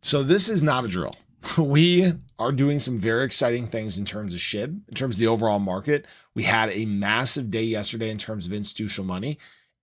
So this is not a drill. We are doing some very exciting things in terms of SHIB, in terms of the overall market. We had a massive day yesterday in terms of institutional money.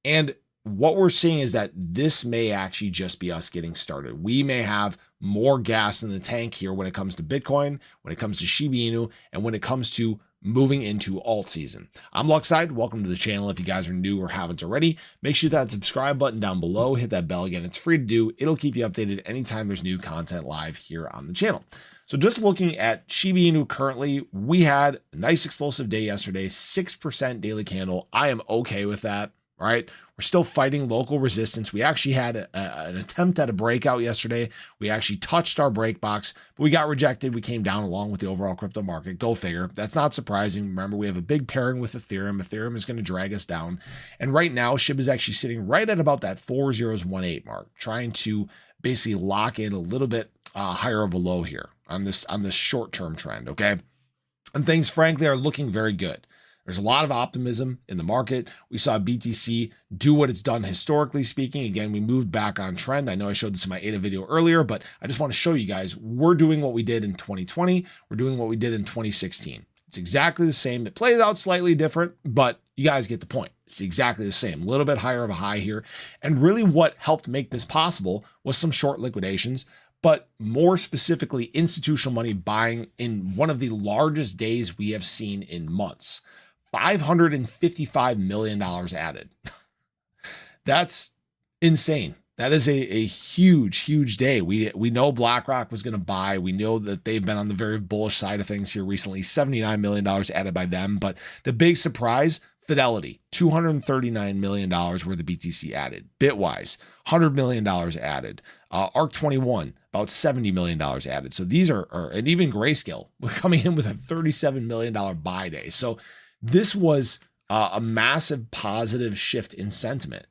And what we're seeing is that this may actually just be us getting started. We may have more gas in the tank here when it comes to Bitcoin, when it comes to Shiba Inu, and when it comes to moving into alt season. I'm Luckside. Welcome to the channel. If you guys are new or haven't already, make sure that subscribe button down below, hit that bell again. It's free to do. It'll keep you updated anytime there's new content live here on the channel. So just looking at Shiba Inu currently, we had a nice explosive day yesterday, 6% daily candle. I am okay with that. All right. We're still fighting local resistance. We actually had an attempt at a breakout yesterday. We actually touched our break box, but we got rejected. We came down along with the overall crypto market. Go figure. That's not surprising. Remember, we have a big pairing with Ethereum. Ethereum is going to drag us down. And right now, SHIB is actually sitting right at about that 4018 mark, trying to basically lock in a little bit higher of a low here on this short-term trend. Okay. And things, frankly, are looking very good. There's a lot of optimism in the market. We saw BTC do what it's done historically speaking. Again, we moved back on trend. I know I showed this in my ADA video earlier, but I just want to show you guys we're doing what we did in 2020. We're doing what we did in 2016. It's exactly the same. It plays out slightly different, but you guys get the point. It's exactly the same. A little bit higher of a high here. And really what helped make this possible was some short liquidations, but more specifically, institutional money buying in one of the largest days we have seen in months. $555 million added. That's insane. That is a huge, huge day. We know BlackRock was going to buy. We know that they've been on the very bullish side of things here recently. $79 million added by them. But the big surprise, Fidelity, $239 million worth of BTC added. Bitwise, $100 million added. ARC21, about $70 million added. So these are and even Grayscale, we're coming in with a $37 million buy day. So this was a massive positive shift in sentiment.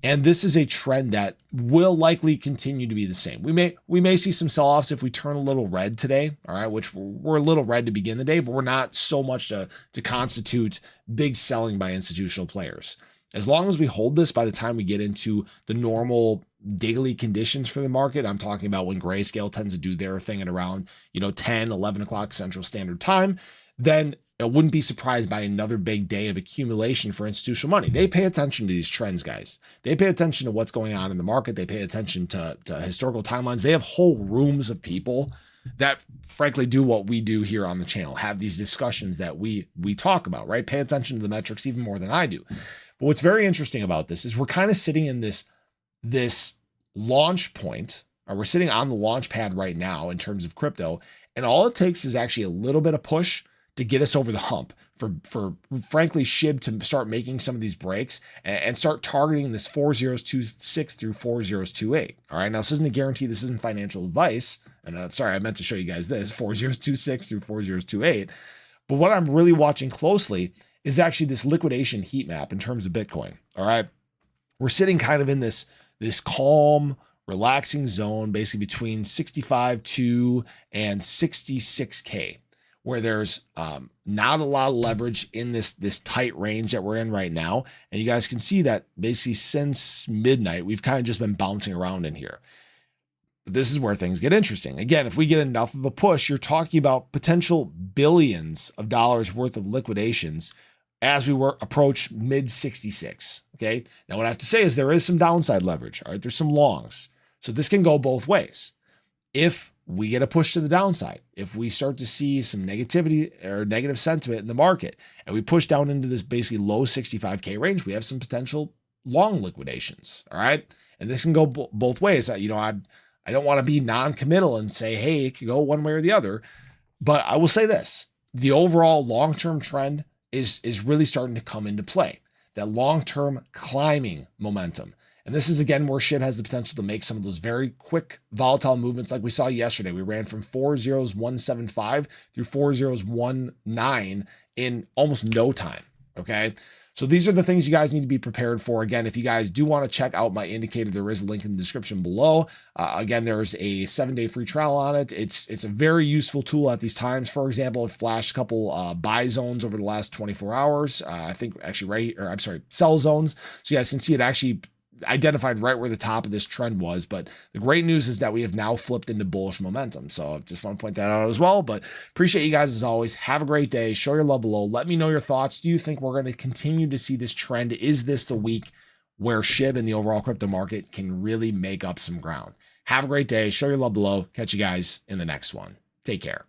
And this is a trend that will likely continue to be the same. We may see some sell-offs if we turn a little red today, all right, which we're a little red to begin the day, but we're not so much to constitute big selling by institutional players. As long as we hold this by the time we get into the normal daily conditions for the market, I'm talking about when Grayscale tends to do their thing at around, 10, 11 o'clock Central Standard Time, then I wouldn't be surprised by another big day of accumulation for institutional money. They pay attention to these trends, guys. They pay attention to what's going on in the market. They pay attention to historical timelines. They have whole rooms of people that frankly do what we do here on the channel, have these discussions that we talk about, right? Pay attention to the metrics even more than I do. But what's very interesting about this is we're kind of sitting in this launch point, or we're sitting on the launch pad right now in terms of crypto. And all it takes is actually a little bit of push to get us over the hump for frankly SHIB to start making some of these breaks and start targeting this 4026 through 4028. All right. Now this isn't a guarantee. This isn't financial advice. And I'm sorry, I meant to show you guys this 4026 through 4028. But what I'm really watching closely is actually this liquidation heat map in terms of Bitcoin. All right. We're sitting kind of in this calm, relaxing zone, basically between 65.2 and 66K. Where there's not a lot of leverage in this tight range that we're in right now. And you guys can see that basically since midnight, we've kind of just been bouncing around in here. But this is where things get interesting. Again, if we get enough of a push, you're talking about potential billions of dollars worth of liquidations as we approach mid 66. Okay. Now what I have to say is there is some downside leverage. All right. There's some longs. So this can go both ways. If we get a push to the downside, if we start to see some negativity or negative sentiment in the market and we push down into this basically low 65K range, we have some potential long liquidations. All right. And this can go both ways. I don't want to be non-committal and say, hey, it could go one way or the other. But I will say this, the overall long-term trend is really starting to come into play. That long-term climbing momentum. And this is, again, where SHIB has the potential to make some of those very quick, volatile movements like we saw yesterday. We ran from 40175 through 40119 in almost no time, okay? So these are the things you guys need to be prepared for. Again, if you guys do want to check out my indicator, there is a link in the description below. Again, there's a 7-day free trial on it. It's a very useful tool at these times. For example, it flashed a couple buy zones over the last 24 hours. I think actually sell zones. So you guys can see it actually identified right where the top of this trend was. But the great news is that we have now flipped into bullish momentum. So I just want to point that out as well. But appreciate you guys as always. Have a great day. Show your love below. Let me know your thoughts. Do you think we're going to continue to see this trend? Is this the week where SHIB and the overall crypto market can really make up some ground? Have a great day. Show your love below. Catch you guys in the next one. Take care.